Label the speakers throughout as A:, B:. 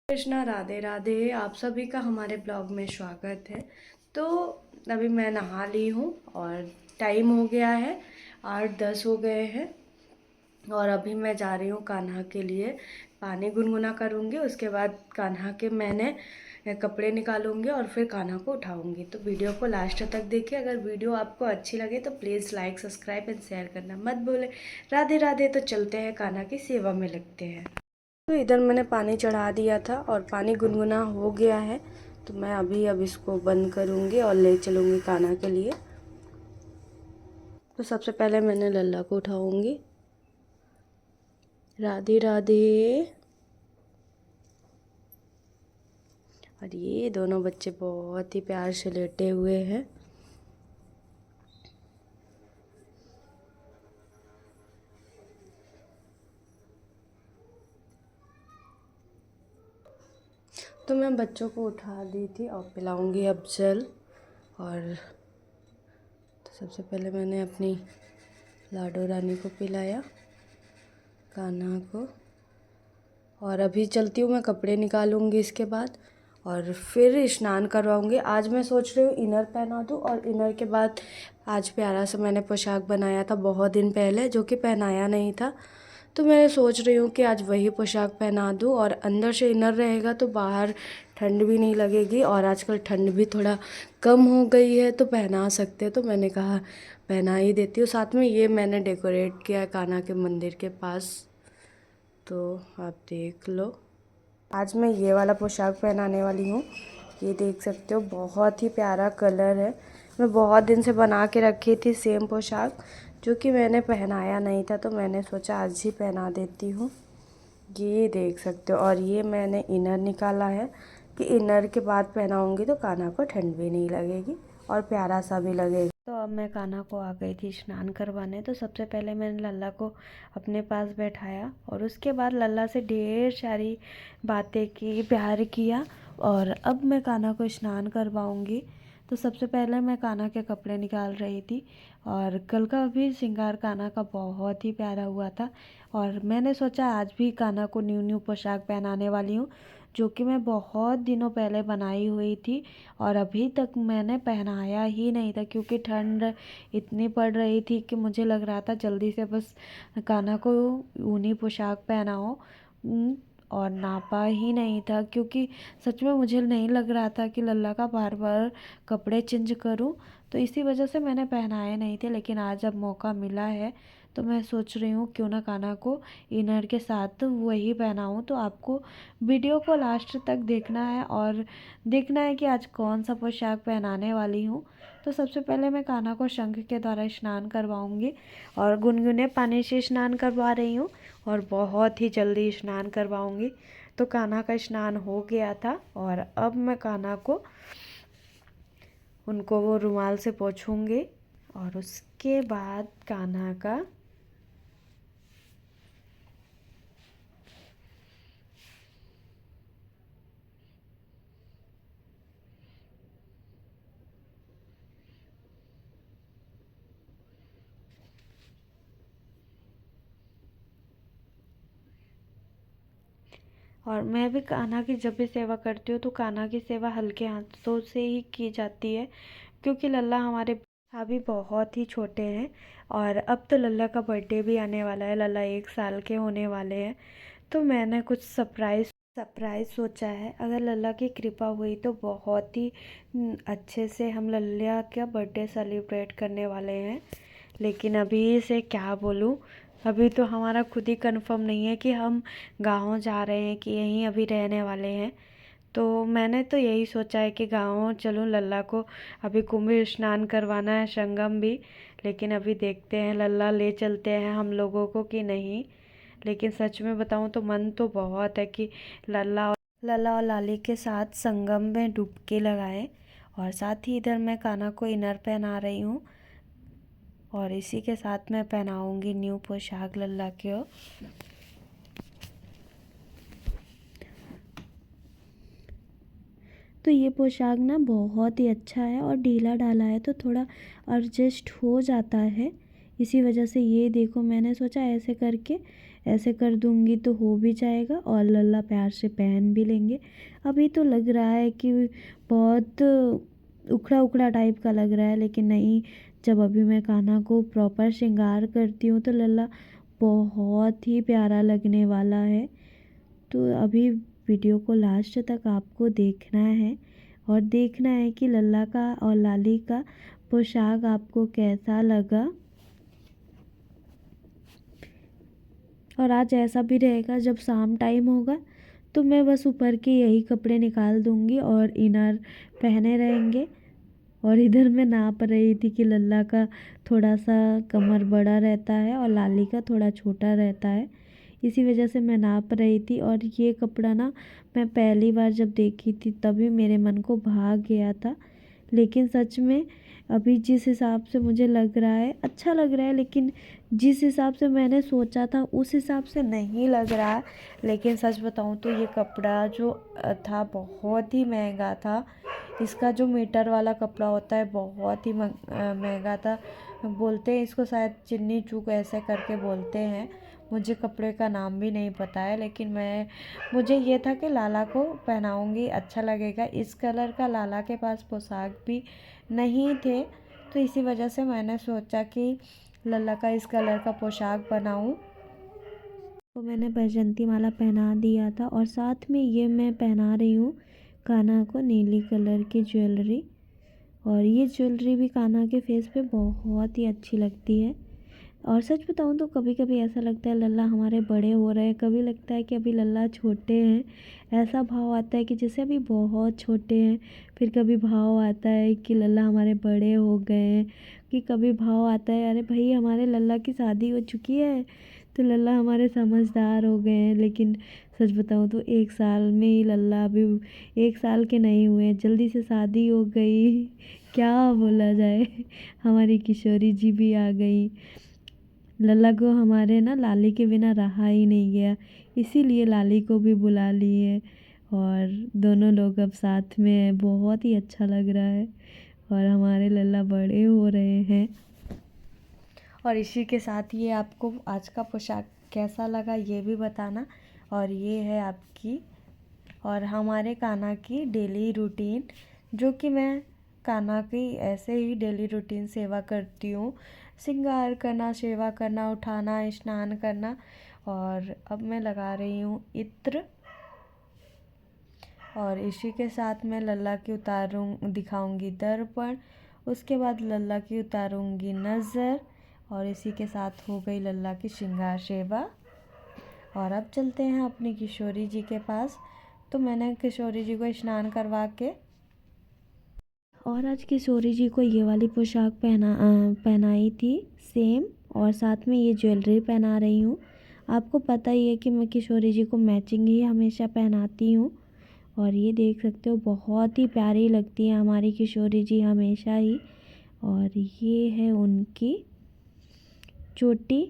A: कृष्णा, राधे राधे। आप सभी का हमारे ब्लॉग में स्वागत है। तो अभी मैं नहा ली हूँ और टाइम हो गया है 8-10 हो गए हैं। और अभी मैं जा रही हूँ कान्हा के लिए पानी गुनगुना करूँगी। उसके बाद कान्हा के मैंने कपड़े निकालूंगी और फिर कान्हा को उठाऊंगी। तो वीडियो को लास्ट तक देखिए। अगर वीडियो आपको अच्छी लगे तो please like, subscribe and share करना मत भूलें। राधे राधे। तो चलते हैं, कान्हा की सेवा में लगते हैं। तो इधर मैंने पानी चढ़ा दिया था और पानी गुनगुना हो गया है। तो मैं अभी अब इसको बंद करूँगी और ले चलूँगी कान्हा के लिए। तो सबसे पहले मैंने लल्ला को उठाऊँगी। राधे राधे। और ये दोनों बच्चे बहुत ही प्यार से लेटे हुए हैं। तो मैं बच्चों को उठा दी थी और पिलाऊंगी अब जल। और तो सबसे पहले मैंने अपनी लाडो रानी को पिलाया, कान्हा को। और अभी चलती हूँ, मैं कपड़े निकालूंगी इसके बाद और फिर स्नान करवाऊंगी। आज मैं सोच रही हूँ इनर पहना दूँ और इनर के बाद आज प्यारा सा मैंने पोशाक बनाया था बहुत दिन पहले, जो कि पहनाया नहीं था। तो मैं सोच रही हूँ कि आज वही पोशाक पहना दूँ और अंदर से इनर रहेगा तो बाहर ठंड भी नहीं लगेगी। और आजकल ठंड भी थोड़ा कम हो गई है तो पहना सकते हैं। तो मैंने कहा पहना ही देती हूँ। साथ में ये मैंने डेकोरेट किया है कान्हा के मंदिर के पास, तो आप देख लो। आज मैं ये वाला पोशाक पहनाने वाली हूँ। ये देख सकते हो, बहुत ही प्यारा कलर है। मैं बहुत दिन से बना के रखी थी सेम पोशाक, जो कि मैंने पहनाया नहीं था, तो मैंने सोचा आज ही पहना देती हूँ। ये देख सकते हो। और ये मैंने इनर निकाला है कि इनर के बाद पहनाऊँगी तो कान्हा को ठंड भी नहीं लगेगी और प्यारा सा भी लगेगा। तो अब मैं कान्हा को आ गई थी स्नान करवाने। तो सबसे पहले मैंने लल्ला को अपने पास बैठाया और उसके बाद लल्ला से ढेर सारी बातें की, प्यार किया। और अब मैं कान्हा को स्नान करवाऊंगी। तो सबसे पहले मैं कान्हा के कपड़े निकाल रही थी। और कल का भी श्रृंगार कान्हा का बहुत ही प्यारा हुआ था। और मैंने सोचा आज भी कान्हा को न्यू न्यू पोशाक पहनाने वाली हूँ, जो कि मैं बहुत दिनों पहले बनाई हुई थी और अभी तक मैंने पहनाया ही नहीं था, क्योंकि ठंड इतनी पड़ रही थी कि मुझे लग रहा था जल्दी से बस कान्हा को ऊनी पोशाक पहनाओ। और नापा ही नहीं था, क्योंकि सच में मुझे नहीं लग रहा था कि लल्ला का बार बार कपड़े चेंज करूं। तो इसी वजह से मैंने पहनाए नहीं थे। लेकिन आज जब मौका मिला है तो मैं सोच रही हूँ क्यों ना कान्हा को इनर के साथ वही पहनाऊँ। तो आपको वीडियो को लास्ट तक देखना है और देखना है कि आज कौन सा पोशाक पहनाने वाली हूँ। तो सबसे पहले मैं कान्हा को शंख के द्वारा स्नान करवाऊँगी और गुनगुने पानी से स्नान करवा रही हूँ और बहुत ही जल्दी स्नान करवाऊँगी। तो कान्हा का स्नान हो गया था और अब मैं कान्हा को उनको वो रुमाल से पोंछूंगी और उसके बाद कान्हा का और मैं भी कान्हा की जब भी सेवा करती हूँ तो कान्हा की सेवा हल्के हाथों से ही की जाती है, क्योंकि लल्ला हमारे अभी बहुत ही छोटे हैं। और अब तो लल्ला का बर्थडे भी आने वाला है, लल्ला 1 साल के होने वाले हैं। तो मैंने कुछ सरप्राइज़ सोचा है। अगर लल्ला की कृपा हुई तो बहुत ही अच्छे से हम लल्ला का बर्थडे सेलिब्रेट करने वाले हैं। लेकिन अभी से क्या बोलूँ, अभी तो हमारा खुद ही कंफर्म नहीं है कि हम गाँव जा रहे हैं कि यहीं अभी रहने वाले हैं। तो मैंने तो यही सोचा है कि गाँव चलूँ, लल्ला को अभी कुंभ स्नान करवाना है, संगम भी। लेकिन अभी देखते हैं लल्ला ले चलते हैं हम लोगों को कि नहीं। लेकिन सच में बताऊँ तो मन तो बहुत है कि लल्ला और लाली के साथ संगम में डुबकी लगाएं। और साथ ही इधर मैं कान्हा को इनर पहना रही हूँ और इसी के साथ मैं पहनाऊंगी न्यू पोशाक लल्ला को। तो ये पोशाक ना बहुत ही अच्छा है और ढीला ढाला है तो थोड़ा एडजस्ट हो जाता है। इसी वजह से ये देखो, मैंने सोचा ऐसे करके
B: ऐसे कर दूंगी तो हो भी जाएगा और लल्ला प्यार से पहन भी लेंगे। अभी तो लग रहा है कि बहुत उखड़ा उखड़ा टाइप का लग रहा है, लेकिन नहीं, जब अभी मैं कान्हा को प्रॉपर श्रृंगार करती हूँ तो लल्ला बहुत ही प्यारा लगने वाला है। तो अभी वीडियो को लास्ट तक आपको देखना है और देखना है कि लल्ला का और लाली का पोशाक आपको कैसा लगा। और आज ऐसा भी रहेगा, जब शाम टाइम होगा तो मैं बस ऊपर के यही कपड़े निकाल दूंगी और इनर पहने रहेंगे। और इधर मैं नाप रही थी कि लल्ला का थोड़ा सा कमर बड़ा रहता है और लाली का थोड़ा छोटा रहता है, इसी वजह से मैं नाप रही थी। और ये कपड़ा ना मैं पहली बार जब देखी थी तभी मेरे मन को भाग गया था, लेकिन सच में अभी जिस हिसाब से मुझे लग रहा है अच्छा लग रहा है, लेकिन जिस हिसाब से मैंने सोचा था उस हिसाब से नहीं लग रहा है। लेकिन सच बताऊं तो ये कपड़ा जो था बहुत ही महंगा था। इसका जो मीटर वाला कपड़ा होता है बहुत ही महंगा था। बोलते हैं इसको शायद चिन्नी चूक ऐसे करके बोलते हैं, मुझे कपड़े का नाम भी नहीं पता है। लेकिन मुझे ये था कि लाला को पहनाऊँगी, अच्छा लगेगा। इस कलर का लाला के पास पोशाक भी नहीं थे, तो इसी वजह से मैंने सोचा कि लल्ला का इस कलर का पोशाक बनाऊँ। तो मैंने बैजंती माला पहना दिया था और साथ में ये मैं पहना रही हूँ कान्हा को नीली कलर की ज्वेलरी। और ये ज्वेलरी भी कान्हा के फेस पे बहुत ही अच्छी लगती है। और सच बताऊँ तो कभी कभी ऐसा लगता है लल्ला हमारे बड़े हो रहे हैं, कभी लगता है कि अभी लल्ला छोटे हैं। ऐसा भाव आता है कि जैसे अभी बहुत छोटे हैं, फिर कभी भाव आता है कि लल्ला हमारे बड़े हो गए हैं, कि कभी भाव आता है अरे भाई हमारे लल्ला की शादी हो चुकी है तो लल्ला हमारे समझदार हो गए हैं। लेकिन सच बताऊँ तो 1 साल में ही लल्ला अभी 1 साल के नहीं हुए, जल्दी से शादी हो गई, क्या बोला जाए। हमारी किशोरी जी भी आ गई। लल्ला को हमारे ना लाली के बिना रहा ही नहीं गया, इसीलिए लाली को भी बुला लिए और दोनों लोग अब साथ में हैं। बहुत ही अच्छा लग रहा है और हमारे लल्ला बड़े हो रहे हैं। और इसी के साथ ये आपको आज का पोशाक कैसा लगा ये भी बताना। और ये है आपकी और हमारे कान्हा की डेली रूटीन, जो कि मैं कान्हा की ऐसे ही डेली रूटीन सेवा करती हूँ, श्रृंगार करना, सेवा करना, उठाना, स्नान करना। और अब मैं लगा रही हूँ इत्र और इसी के साथ मैं लल्ला की दिखाऊंगी दर्पण, उसके बाद लल्ला की उतारूंगी नज़र और इसी के साथ हो गई लल्ला की श्रृंगार सेवा। और अब चलते हैं अपनी किशोरी जी के पास। तो मैंने किशोरी जी को स्नान करवा के और आज किशोरी जी को ये वाली पोशाक पहनाई थी सेम, और साथ में ये ज्वेलरी पहना रही हूँ। आपको पता ही है कि मैं किशोरी जी को मैचिंग ही हमेशा पहनाती हूँ। और ये देख सकते हो बहुत ही प्यारी लगती है हमारी किशोरी जी हमेशा ही। और ये है उनकी चोटी।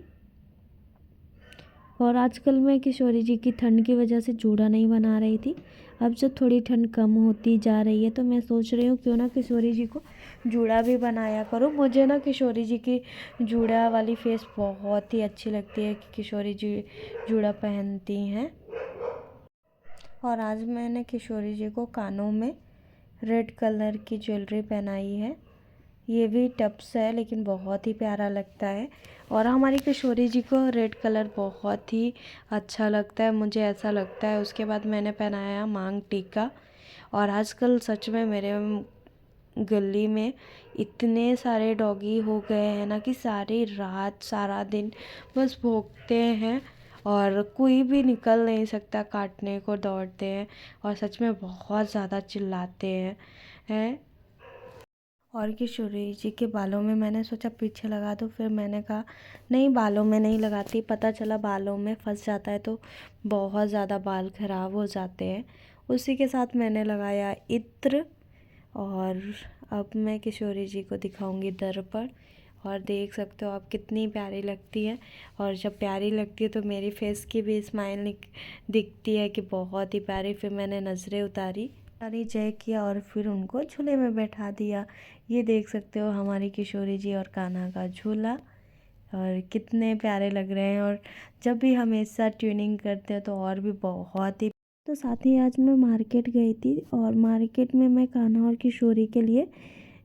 B: और आजकल मैं किशोरी जी की ठंड की वजह से जूड़ा नहीं बना रही थी। अब जब थोड़ी ठंड कम होती जा रही है तो मैं सोच रही हूँ क्यों ना किशोरी जी को जूड़ा भी बनाया करूँ। मुझे ना किशोरी जी की जूड़ा वाली फेस बहुत ही अच्छी लगती है कि किशोरी जी जूड़ा पहनती हैं। और आज मैंने किशोरी जी को कानों में रेड कलर की ज्वेलरी पहनाई है। ये भी टप्स है लेकिन बहुत ही प्यारा लगता है। और हमारी किशोरी जी को रेड कलर बहुत ही अच्छा लगता है, मुझे ऐसा लगता है। उसके बाद मैंने पहनाया मांग टीका। और आजकल सच में मेरे गली में इतने सारे डॉगी हो गए हैं ना कि सारी रात सारा दिन बस भौंकते हैं और कोई भी निकल नहीं सकता, काटने को दौड़ते हैं और सच में बहुत ज़्यादा चिल्लाते हैं। और किशोरी जी के बालों में मैंने सोचा पीछे लगा दूँ, फिर मैंने कहा नहीं, बालों में नहीं लगाती, पता चला बालों में फंस जाता है तो बहुत ज़्यादा बाल ख़राब हो जाते हैं। उसी के साथ मैंने लगाया इत्र। और अब मैं किशोरी जी को दिखाऊंगी दर्पण और देख सकते हो आप कितनी प्यारी लगती है। और जब प्यारी लगती है तो मेरी फेस की भी स्माइल दिखती है कि बहुत ही प्यारी। फिर मैंने नज़रें उतारी जय किया और फिर उनको झूले में बैठा दिया। ये देख सकते हो हमारी किशोरी जी और कान्हा का झूला।
A: और कितने प्यारे लग रहे हैं। और जब भी हम एक साथ ट्यूनिंग करते हैं तो और भी बहुत ही।
B: तो साथ ही आज मैं मार्केट गई थी और मार्केट में मैं कान्हा और किशोरी के लिए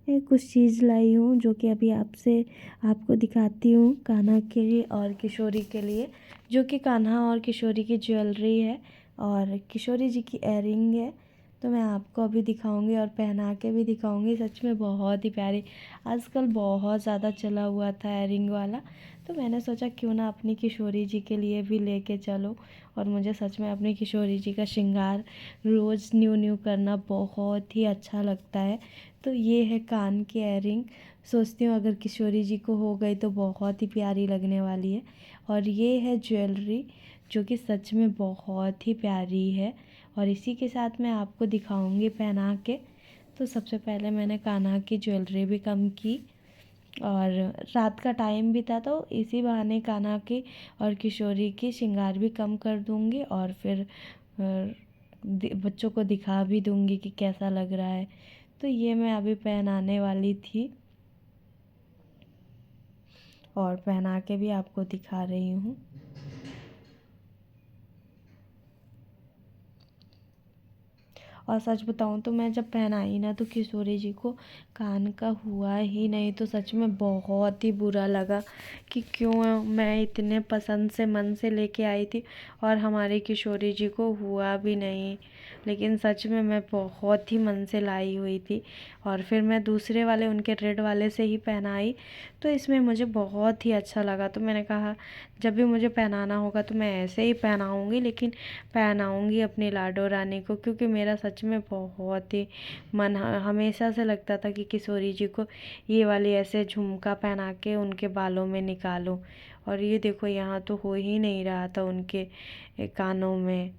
B: कुछ चीज़ लाई हूँ, जो कि अभी आपको दिखाती हूँ। कान्हा के लिए और किशोरी के लिए, जो कि कान्हा और किशोरी की ज्वेलरी है और किशोरी जी की इयररिंग है। तो मैं आपको अभी दिखाऊंगी और पहना के भी दिखाऊंगी। सच में बहुत ही प्यारी, आजकल बहुत ज़्यादा चला हुआ था इयररिंग वाला। तो मैंने सोचा क्यों ना अपनी किशोरी जी के लिए भी लेके चलो। और मुझे सच में अपनी किशोरी जी का श्रृंगार रोज़ न्यू न्यू करना बहुत ही अच्छा लगता है। तो ये है कान की इयररिंग। सोचती हूँ अगर किशोरी जी को हो गई तो बहुत ही प्यारी लगने वाली है। और ये है ज्वेलरी, जो कि सच में बहुत ही प्यारी है। और इसी के साथ मैं आपको दिखाऊंगी पहना के। तो सबसे पहले मैंने कान्हा की ज्वेलरी भी कम की और रात का टाइम भी था, तो इसी बहाने कान्हा की और किशोरी की श्रृंगार भी कम कर दूंगी और फिर बच्चों को दिखा भी दूंगी कि कैसा लग रहा है। तो ये मैं अभी पहनाने वाली थी और पहना के भी आपको दिखा रही हूँ। और सच बताऊँ तो मैं जब पहनाई ना तो किशोरी जी को कान का हुआ ही नहीं। तो सच में बहुत ही बुरा लगा कि क्यों मैं इतने पसंद से मन से लेके आई थी और हमारी किशोरी जी को हुआ भी नहीं। लेकिन सच में मैं बहुत ही मन से लाई हुई थी और फिर मैं दूसरे वाले उनके रेड वाले से ही पहनाई। तो इसमें मुझे बहुत ही अच्छा लगा। तो मैंने कहा जब भी मुझे पहनाना होगा तो मैं ऐसे ही पहनाऊँगी, लेकिन पहनाऊँगी अपनी लाडो रानी को, क्योंकि मेरा सच में बहुत ही मन हमेशा से लगता था कि किशोरी जी को ये वाली ऐसे झुमका पहना के उनके बालों में निकालूं। और ये देखो यहाँ तो हो ही नहीं रहा था उनके कानों में।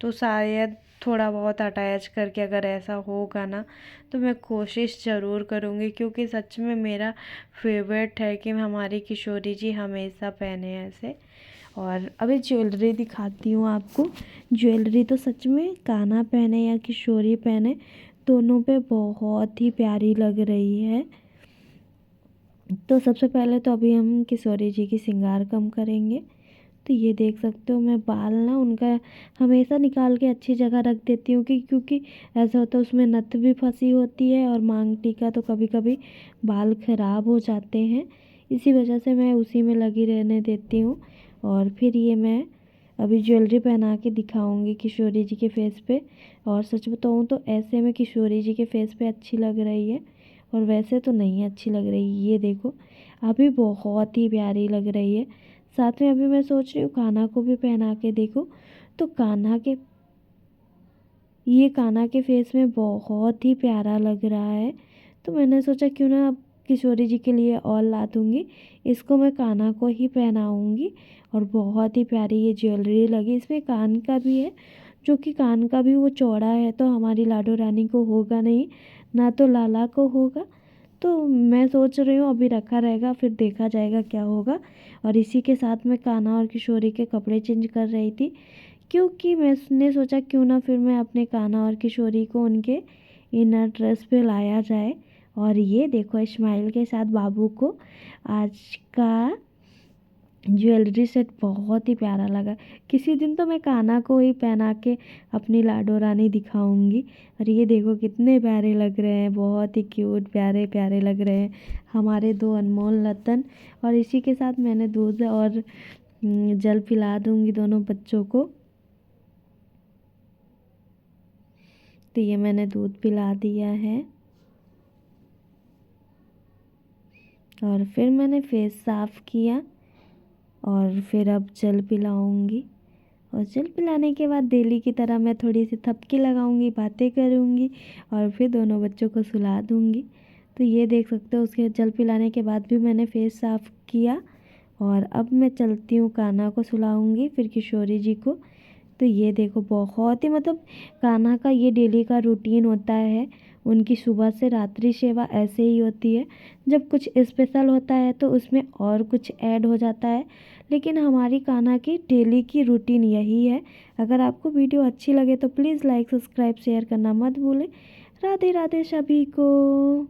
B: तो शायद थोड़ा बहुत अटैच करके अगर ऐसा होगा ना तो मैं कोशिश ज़रूर करूँगी, क्योंकि सच में मेरा फेवरेट है कि हमारी किशोरी जी हमेशा पहने ऐसे। और अभी ज्वेलरी दिखाती हूँ आपको। ज्वेलरी तो सच में कान्हा पहने या किशोरी पहने, दोनों पे बहुत ही प्यारी लग रही है। तो सबसे पहले तो अभी हम किशोरी जी की श्रृंगार कम करेंगे। तो ये देख सकते हो मैं बाल ना उनका हमेशा निकाल के अच्छी जगह रख देती हूँ, क्योंकि ऐसा होता है उसमें नथ भी फंसी होती है और मांग टीका, तो कभी कभी बाल ख़राब हो जाते हैं। इसी वजह से मैं उसी में लगी रहने देती हूँ। और फिर ये मैं अभी ज्वेलरी पहना के दिखाऊंगी किशोरी जी के फेस पे। और सच बताऊँ तो ऐसे में किशोरी जी के फेस पे अच्छी लग रही है और वैसे तो नहीं अच्छी लग रही। ये देखो अभी बहुत ही प्यारी लग रही है। साथ में अभी मैं सोच रही हूँ कान्हा को भी पहना के देखो। तो कान्हा के फेस में बहुत ही प्यारा लग रहा है। तो मैंने सोचा क्यों ना अब किशोरी जी के लिए और ला दूँगी। इसको मैं कान्हा को ही पहनाऊँगी और बहुत ही प्यारी ये ज्वेलरी लगी। इसमें कान का भी है, जो कि कान का भी वो चौड़ा है, तो हमारी लाडो रानी को होगा नहीं, ना तो लाला को होगा। तो मैं सोच रही हूँ अभी रखा रहेगा, फिर देखा जाएगा क्या होगा। और इसी के साथ मैं कान्हा और किशोरी के कपड़े चेंज कर रही थी, क्योंकि मैंने सोचा क्यों ना फिर मैं अपने कान्हा और किशोरी को उनके इनर ड्रेस पे लाया जाए। और ये देखो स्माइल के साथ बाबू को आज का ज्वेलरी सेट बहुत ही प्यारा लगा। किसी दिन तो मैं कान्हा को ही पहना के अपनी लाडो रानी दिखाऊंगी। और ये देखो कितने प्यारे लग रहे हैं, बहुत ही क्यूट प्यारे प्यारे लग रहे हैं हमारे दो अनमोल रतन। और इसी के साथ मैंने दूध और जल पिला दूंगी दोनों बच्चों को। तो ये मैंने दूध पिला दिया है और फिर मैंने फेस साफ़ किया और फिर अब जल पिलाऊंगी। और जल पिलाने के बाद डेली की तरह मैं थोड़ी सी थपकी लगाऊंगी, बातें करूंगी और फिर दोनों बच्चों को सुला दूंगी। तो ये देख सकते हो उसके जल पिलाने के बाद भी मैंने फेस साफ़ किया। और अब मैं चलती हूँ कान्हा को सुलाऊंगी, फिर किशोरी जी को। तो ये देखो बहुत ही मतलब कान्हा का ये डेली का रूटीन होता है। उनकी सुबह से रात्रि सेवा ऐसे ही होती है। जब कुछ स्पेशल होता है तो उसमें और कुछ ऐड हो जाता है, लेकिन हमारी कान्हा की डेली की रूटीन यही है। अगर आपको वीडियो अच्छी लगे तो प्लीज़ लाइक सब्सक्राइब शेयर करना मत भूलें। राधे राधे सभी को।